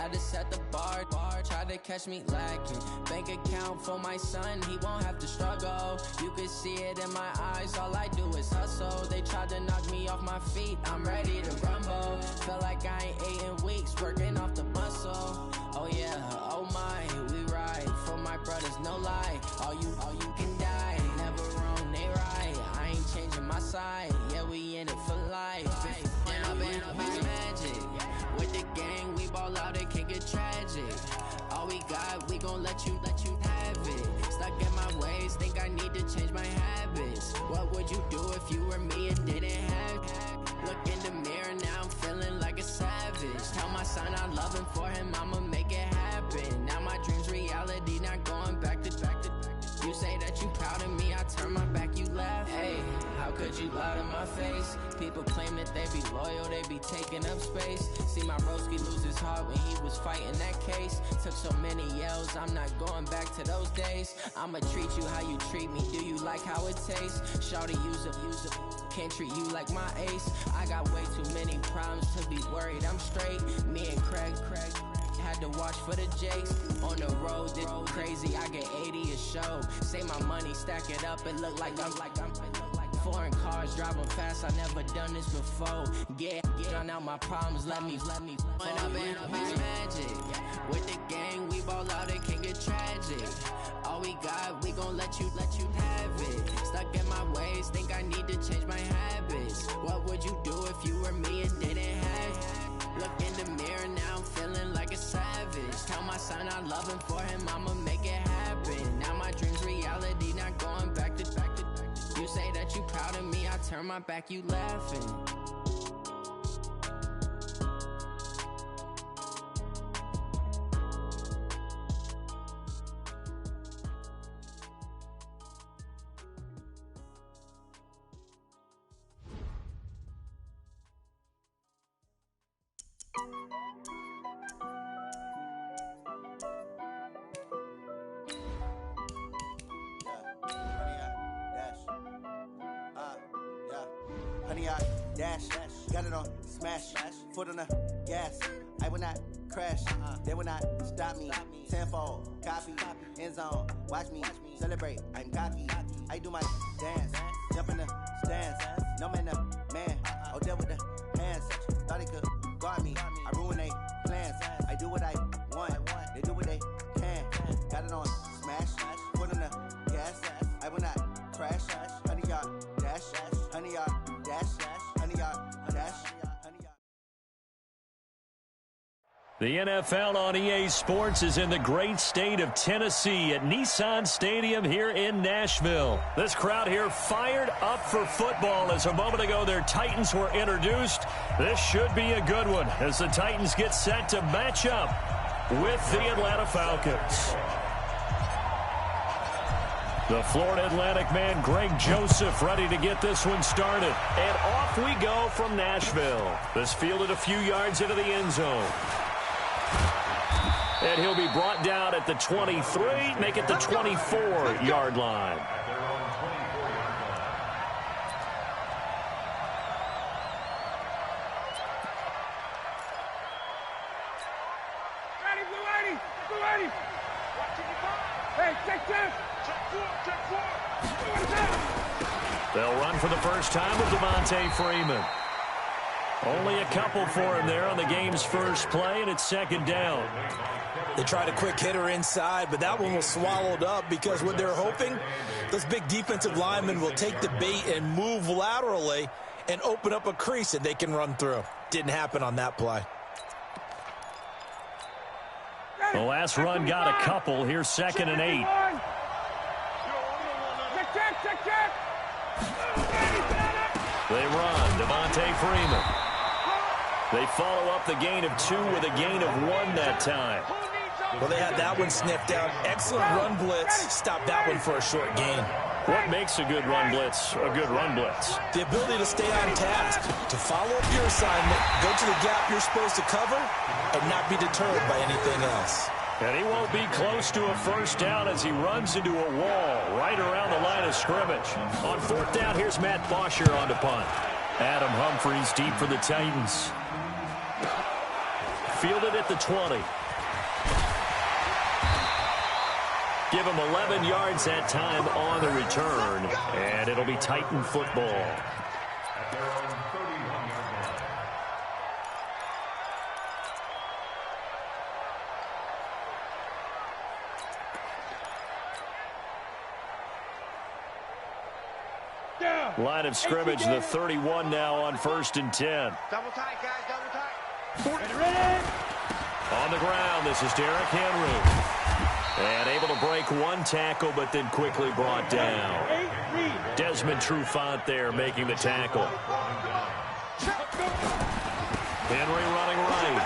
had to set the bar. Try to catch me lacking. Bank account for my son, he won't have to struggle. You can see it in my eyes, all I do is hustle. They tried to knock me off my feet, I'm ready to rumble. Feel like I ain't ate in weeks, working off the muscle. Oh yeah, oh my, we ride for my brothers, no lie. All you can die, never wrong, they right. I ain't changing my side, yeah, we in it for life. And I've been magic. With the gang, we ball out, it can get tragic. All we got, we gon' let you have it. Stuck in my ways, think I need to change my habits. What would you do if you were me and didn't have it? Look in the mirror, now I'm feeling like a savage. Tell my son I love him, for him I'ma make it happen. Now my dream's reality, not going back to. You say that you proud of me, I turn my back, you laugh. Hey, how could you lie to my face? People claim that they be loyal, they be taking up space. See my broski lose his heart when he was fighting that case. Took so many yells, I'm not going back to those days. I'ma treat you how you treat me, do you like how it tastes? Shawty, use it, can't treat you like my ace. I got way too many problems to be worried, I'm straight. Me and Craig had to watch for the Jakes. On the road, this crazy, I get 80 a show. Say my money, stack it up, it look like I'm foreign cars, driving fast, I never done this before. Get drown out my problems, let me When I've been magic. With the gang, we ball out, it can get tragic. All we got, we gon' let you have it. Stuck in my ways, think I need to change my habits. What would you do if you were me and didn't have it? Look in the mirror, now I'm feeling like a savage. Tell my son I love him, for him I'ma make it happen. Now my dream's reality, not going back to. You say that you proud of me, I turn my back, you laughing. Dash, got it on, smash, foot on the gas. I will not crash, they will not stop me. Tenfold, copy, end zone, watch me celebrate. I'm cocky, I do my dance, jump in the stands. No man, man, oh there with the hands. Thought he could guard me, I ruin they plans. I do what I want, they do what they can. Got it on, smash, foot on the gas. I will not crash, 100-yard dash, 100-yard dash. The NFL on EA Sports is in the great state of Tennessee at Nissan Stadium here in Nashville. This crowd here fired up for football as a moment ago their Titans were introduced. This should be a good one as the Titans get set to match up with the Atlanta Falcons. The Florida Atlantic man, Greg Joseph, ready to get this one started. And off we go from Nashville. This fielded a few yards into the end zone. And he'll be brought down at the 23, make it the 24-yard line. They'll run for the first time with Devontae Freeman. Only a couple for him there on the game's first play, and it's second down. They tried a quick hitter inside, but that one was swallowed up because what they're hoping, those big defensive linemen will take the bait and move laterally and open up a crease that they can run through. Didn't happen on that play. The last run got a couple. Here's 2nd and 8. They run. Devontae Freeman. They follow up the gain of 2 with a gain of 1 that time. Well, they had that one sniffed out. Excellent run blitz. Stopped that one for a short gain. What makes a good run blitz a good run blitz? The ability to stay on task, to follow up your assignment, go to the gap you're supposed to cover, and not be deterred by anything else. And he won't be close to a first down as he runs into a wall right around the line of scrimmage. On 4th down, here's Matt Bosher on to punt. Adam Humphries deep for the Titans. fielded at the 20. Give him 11 yards that time on the return, and it'll be Titan football. Line of scrimmage, the 31 now on 1st and 10. Double tight, guys, double tight. Ready. On the ground, this is Derrick Henry. And able to break one tackle, but then quickly brought down. Desmond Trufant there making the tackle. Henry running right.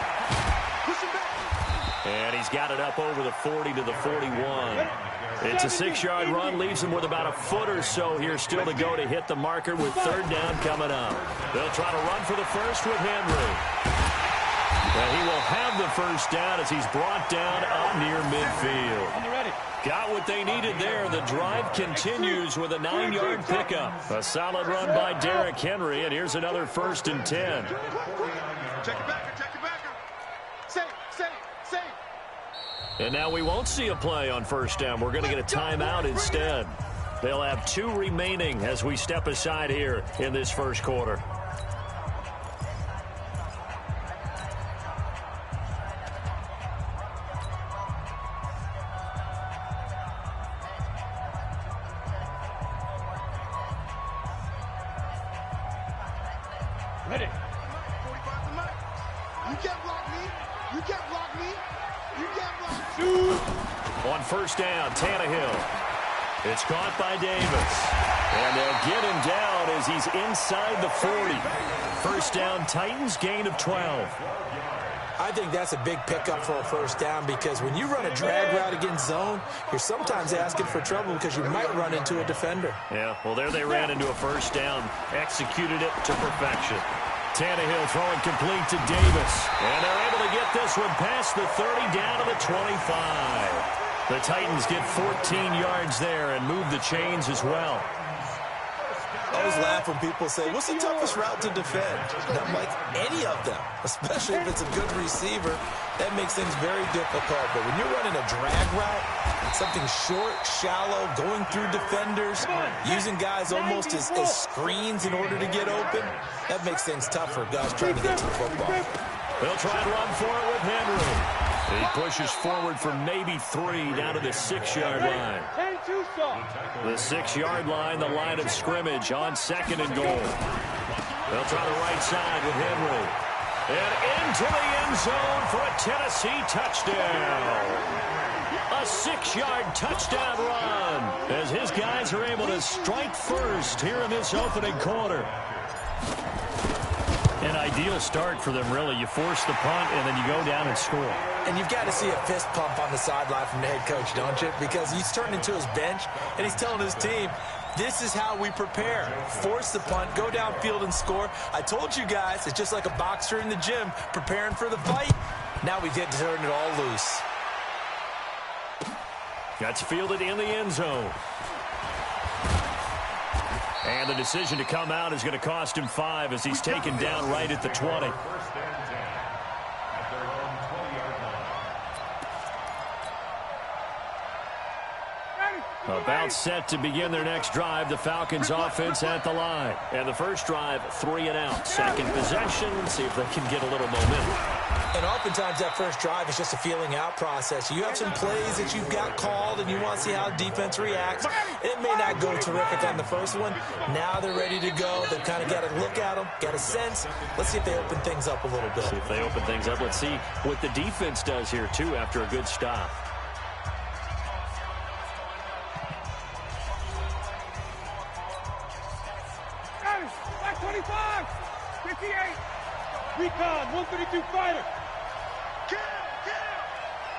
And he's got it up over the 40 to the 41. It's a 6-yard run, leaves him with about a foot or so here still to go to hit the marker with 3rd down coming up. They'll try to run for the first with Henry. And he will have the first down as he's brought down up near midfield. Got what they needed there. The drive continues with a 9-yard pickup. A solid run by Derrick Henry, and here's another 1st and 10. Check it back, check it back. Safe. And now we won't see a play on 1st down. We're going to get a timeout instead. They'll have 2 remaining as we step aside here in this 1st quarter. Ready. 45 to Mike. You can't block me. You can't block me. You can't block me. On 1st down, Tannehill. It's caught by Davis. And they'll get him down as he's inside the 40. 1st down, Titans, gain of 12. I think that's a big pickup for a 1st down because when you run a drag route against zone, you're sometimes asking for trouble because you might run into a defender. Yeah, well, there they ran into a 1st down, executed it to perfection. Tannehill throwing complete to Davis. And they're able to get this one past the 30 down to the 25. The Titans get 14 yards there and move the chains as well. I always laugh when people say, what's the toughest route to defend? And I'm like, any of them, especially if it's a good receiver. That makes things very difficult. But when you're running a drag route, something short, shallow, going through defenders, using guys almost as screens in order to get open, that makes things tough for guys trying to get to the football. They'll try and run for it with Henry. He pushes forward for maybe 3 down to the 6-yard line. The 6-yard line, the line of scrimmage on 2nd and goal. They'll try the right side with Henry. And into the end zone for a Tennessee touchdown. A 6-yard touchdown run as his guys are able to strike first here in this opening quarter. An ideal start for them, really. You force the punt, and then you go down and score. And you've got to see a fist pump on the sideline from the head coach, don't you? Because he's turning into his bench, and he's telling his team, this is how we prepare. Force the punt, go downfield and score. I told you guys, it's just like a boxer in the gym preparing for the fight. Now we get to turn it all loose. That's fielded in the end zone. And the decision to come out is going to cost him 5 as he's taken down right at the 20. About set to begin their next drive. The Falcons offense at the line. And the first drive, 3 and out. Second possession. See if they can get a little momentum. And oftentimes that first drive is just a feeling out process. You have some plays that you've got called and you want to see how defense reacts. It may not go terrific on the first one. Now they're ready to go. They've kind of got to look at them, got a sense. Let's see if they open things up a little bit. See if they open things up. Let's see what the defense does here, too, after a good stop. Back 25, 58, recon, 132 fighter. Kill.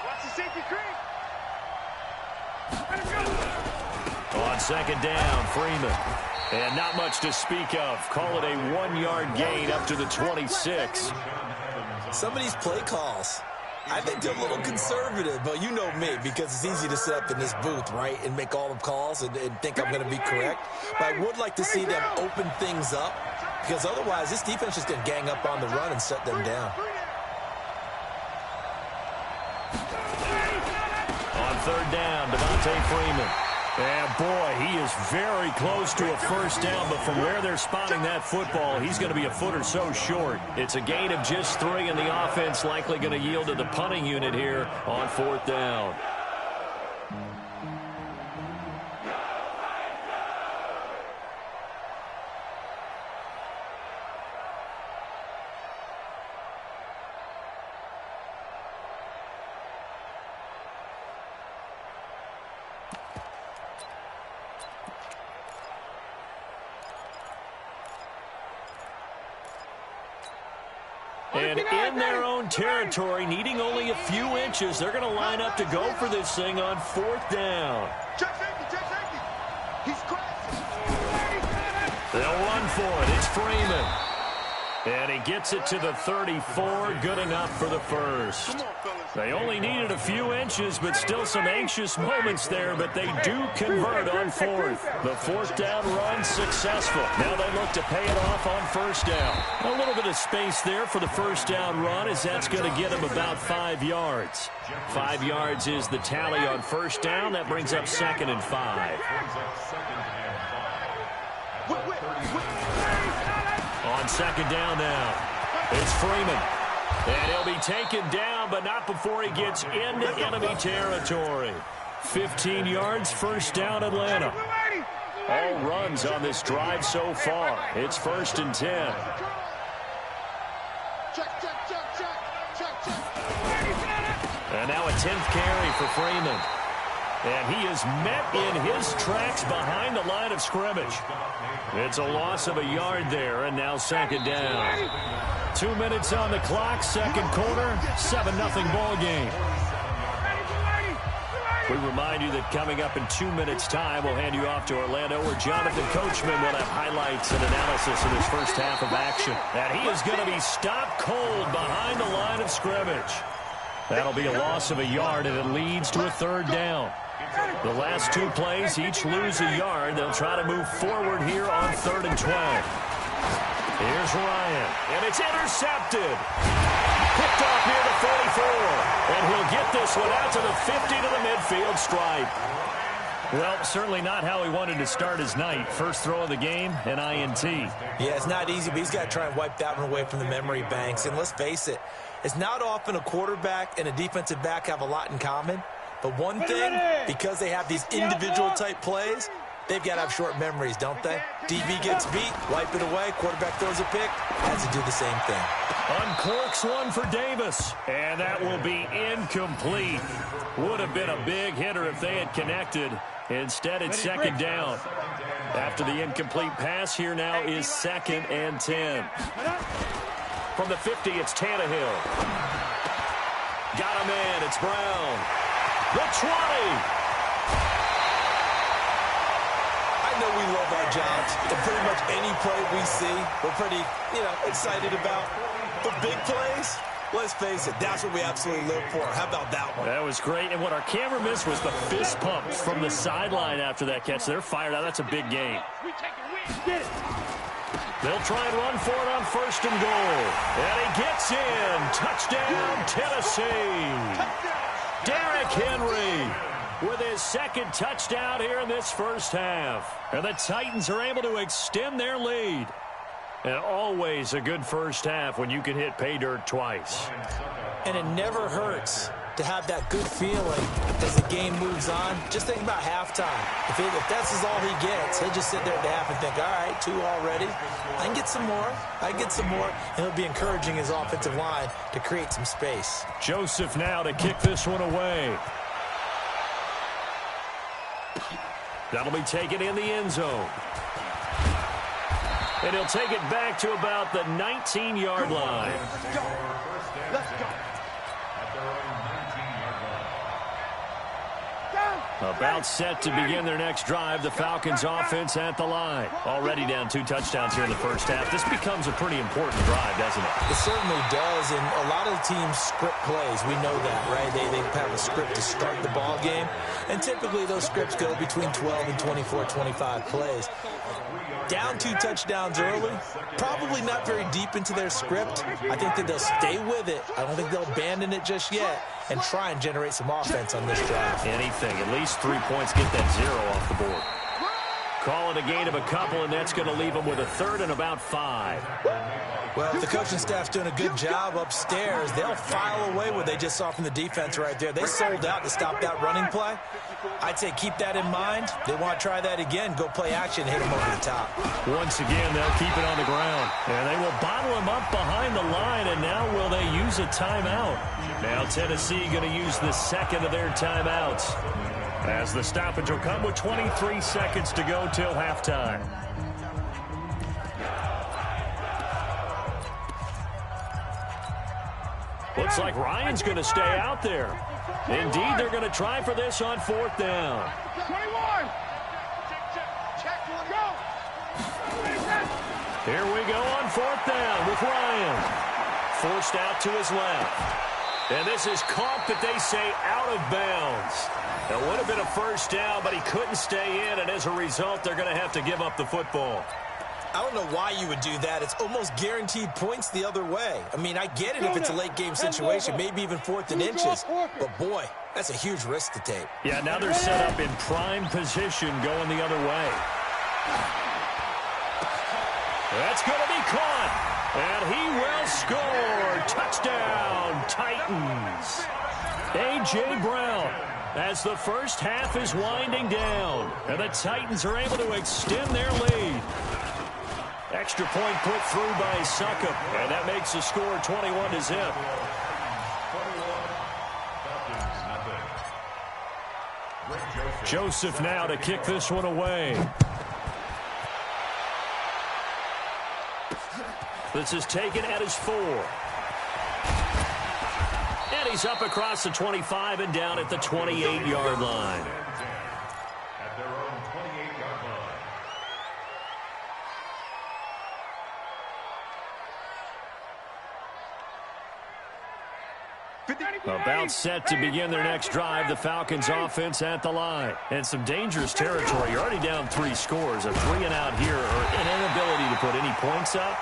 Watch the safety creep. On 2nd down, Freeman. And not much to speak of. Call it a 1-yard gain up to the 26. Some of these play calls, I think they're a little conservative, but you know me, because it's easy to sit up in this booth, right, and make all the calls and think I'm going to be correct. But I would like to see them open things up, because otherwise this defense is going to gang up on the run and shut them down. third down. Devontae Freeman. And, boy, he is very close to a first down, but from where they're spotting that football, he's going to be a foot or so short. It's a gain of just 3, and the offense likely going to yield to the punting unit here on fourth down. And in their own territory, needing only a few inches, they're going to line up to go for this thing on fourth down. Check safety. He's crashing. They'll run for it. It's Freeman. And he gets it to the 34. Good enough for the first. They only needed a few inches, but still some anxious moments there, but they do convert on fourth. The fourth down run successful. Now they look to pay it off on first down. A little bit of space there for the first down run, as that's going to get them about 5 yards. 5 yards is the tally on first down. That brings up 2nd and 5. On second down now, it's Freeman. And he'll be taken down, but not before he gets into enemy territory. 15 yards, first down, Atlanta. All runs on this drive so far. It's 1st and 10. And now a 10th carry for Freeman. And he is met in his tracks behind the line of scrimmage. It's a loss of a yard there, and now second down. 2 minutes on the clock, second quarter, 7-0 ball game. We remind you that coming up in 2 minutes' time, we'll hand you off to Orlando, where Jonathan Coachman will have highlights and analysis in his first half of action. And he is going to be stopped cold behind the line of scrimmage. That'll be a loss of a yard, and it leads to a third down. The last 2 plays, each lose a yard. They'll try to move forward here on 3rd and 12. Here's Ryan, and it's intercepted. Picked off near the 44, and he'll get this one out to the 50 to the midfield stripe. Well, certainly not how he wanted to start his night. First throw of the game, an INT. Yeah, it's not easy, but he's got to try and wipe that one away from the memory banks. And let's face it, it's not often a quarterback and a defensive back have a lot in common. But one thing, because they have these individual type plays, they've got to have short memories, don't they? DB gets beat, wipe it away, quarterback throws a pick, has to do the same thing. Uncorks one for Davis, and that will be incomplete. Would have been a big hitter if they had connected. Instead, it's second down. After the incomplete pass, here now is 2nd and 10. From the 50, it's Tannehill. Got a man, it's Brown. The 20. I know we love our jobs, and pretty much any play we see, we're pretty, excited about. But big plays, let's face it, that's what we absolutely live for. How about that one? That was great, and what our camera missed was the fist pump from the sideline after that catch. They're fired out. That's a big game. They'll try and run for it on 1st and goal. And he gets in. Touchdown, Tennessee. Derrick Henry with his 2nd touchdown here in this first half. And the Titans are able to extend their lead. And always a good first half when you can hit pay dirt twice. And it never hurts to have that good feeling as the game moves on. Just think about halftime. If that's all he gets, he'll just sit there at the half and think, all right, 2 already. I can get some more. I can get some more. And he'll be encouraging his offensive line to create some space. Joseph now to kick this one away. That'll be taken in the end zone. And he'll take it back to about the 19-yard line. Let's go. About set to begin their next drive. The Falcons offense at the line. Already down 2 touchdowns here in the first half. This becomes a pretty important drive, doesn't it? It certainly does, and a lot of teams script plays. We know that, right? They have a script to start the ball game, and typically those scripts go between 12 and 24, 25 plays. down 2 touchdowns early, probably not very deep into their script. I think that they'll stay with it. I don't think they'll abandon it just yet and try and generate some offense on this drive. Anything, at least 3 points, get that 0 off the board. Call it a gain of a couple, and that's going to leave them with a 3rd and about 5. Well, if the coaching staff's doing a good job upstairs, they'll file away what they just saw from the defense right there. They sold out to stop that running play. I'd say keep that in mind. They want to try that again, go play action, hit them over the top. Once again, they'll keep it on the ground. And they will bottle him up behind the line, and now will they use a timeout? Now Tennessee going to use the 2nd of their timeouts, as the stoppage will come with 23 seconds to go till halftime. Looks like Ryan's going to stay out there. Indeed, they're going to try for this on 4th down. 21. Here we go on 4th down with Ryan. Forced out to his left. And this is caught, but they say out of bounds. It would have been a 1st down, but he couldn't stay in, and as a result, they're going to have to give up the football. I don't know why you would do that. It's almost guaranteed points the other way. I mean, I get it if it's a late-game situation, maybe even 4th and inches. But, boy, that's a huge risk to take. Yeah, now they're set up in prime position going the other way. That's going to be caught. And he will score. Touchdown, Titans. A.J. Brown, as the first half is winding down. And the Titans are able to extend their lead. Extra point put through by Suckup, and that makes the score 21-0. Joseph now to kick this one away. This is taken at his 4. And he's up across the 25 and down at the 28-yard line. About set to begin their next drive, the Falcons offense at the line. And some dangerous territory. You're already down 3 scores. A 3-and-out here, or an inability to put any points up.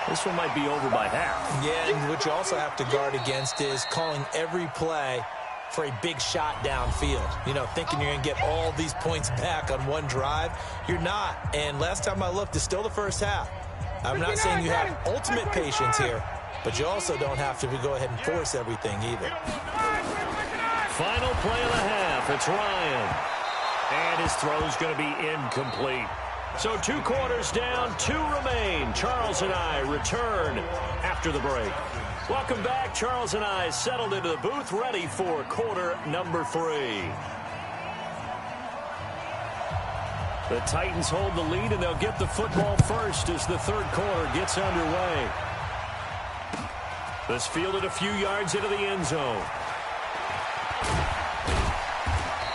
This one might be over by half. Yeah, and what you also have to guard against is calling every play for a big shot downfield. You know, thinking you're going to get all these points back on one drive. You're not. And last time I looked, it's still the first half. I'm not saying you have ultimate patience here, but you also don't have to go ahead and force everything either. Final play of the half. It's Ryan. And his throw's going to be incomplete. So 2 quarters down, 2 remain. Charles and I return after the break. Welcome back. Charles and I settled into the booth, ready for quarter number 3. The Titans hold the lead, and they'll get the football first as the 3rd quarter gets underway. This fielded a few yards into the end zone.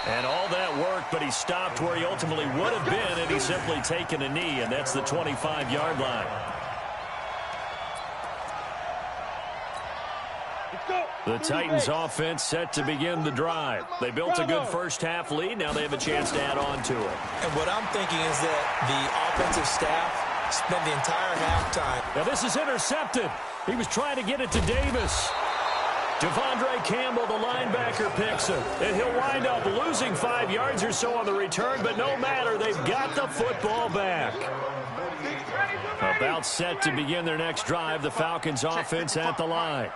And all that work, but he stopped where he ultimately would have been, and he's simply taken a knee, and that's the 25-yard line. The Titans offense set to begin the drive. They built a good first-half lead. Now they have a chance to add on to it. And what I'm thinking is that the offensive staff spent the entire halftime. Now this is intercepted. He was trying to get it to Davis. Devondre Campbell, the linebacker, picks it. And he'll wind up losing 5 yards or so on the return, but no matter, they've got the football back. About set to begin their next drive, the Falcons offense at the line.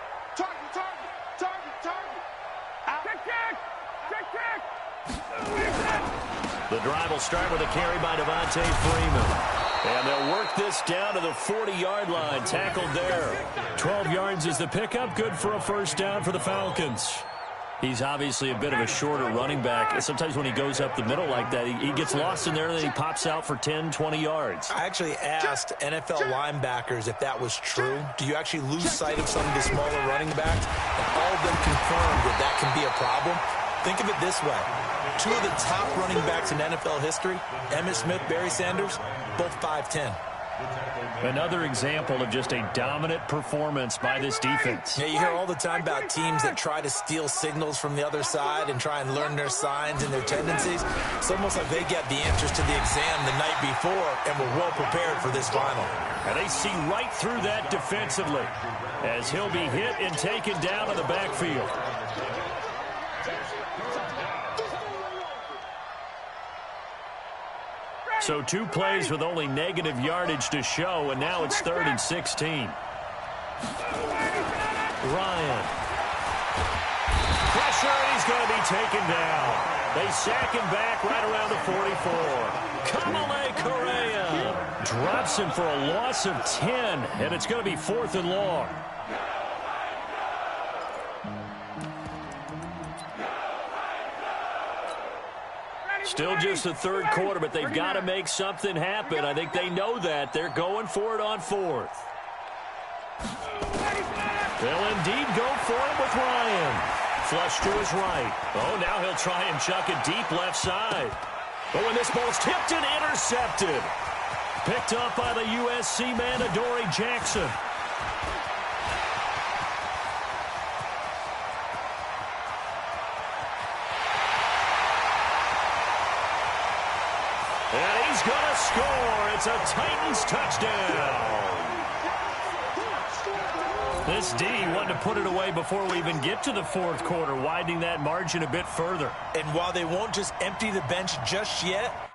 The drive will start with a carry by Devontae Freeman. And they'll work this down to the 40-yard line. Tackled there. 12 yards is the pickup. Good for a first down for the Falcons. He's obviously a bit of a shorter running back. And sometimes when he goes up the middle like that, he gets lost in there, and then he pops out for 10, 20 yards. I actually asked NFL linebackers if that was true. Do you actually lose sight of some of the smaller running backs? And all of them confirmed that that can be a problem. Think of it this way. 2 of the top running backs in NFL history, Emmitt Smith, Barry Sanders, both 5'10". Another example of just a dominant performance by this defense. Yeah, you hear all the time about teams that try to steal signals from the other side and try and learn their signs and their tendencies. It's almost like they get the answers to the exam the night before and were well prepared for this final. And they see right through that defensively as he'll be hit and taken down in the backfield. So 2 plays with only negative yardage to show, and now it's 3rd and 16. Ryan. Pressure, and he's going to be taken down. They sack him back right around the 44. Kamale Correa drops him for a loss of 10, and it's going to be 4th and long. Still just the 3rd quarter, but they've got to make something happen. I think they know that. They're going for it on 4th. They'll indeed go for it with Ryan. Flush to his right. Oh, now he'll try and chuck it deep left side. But when this ball's tipped and intercepted. Picked up by the USC man, Adoree Jackson. And he's going to score. It's a Titans touchdown. This D wanted to put it away before we even get to the 4th quarter, widening that margin a bit further. And while they won't just empty the bench just yet,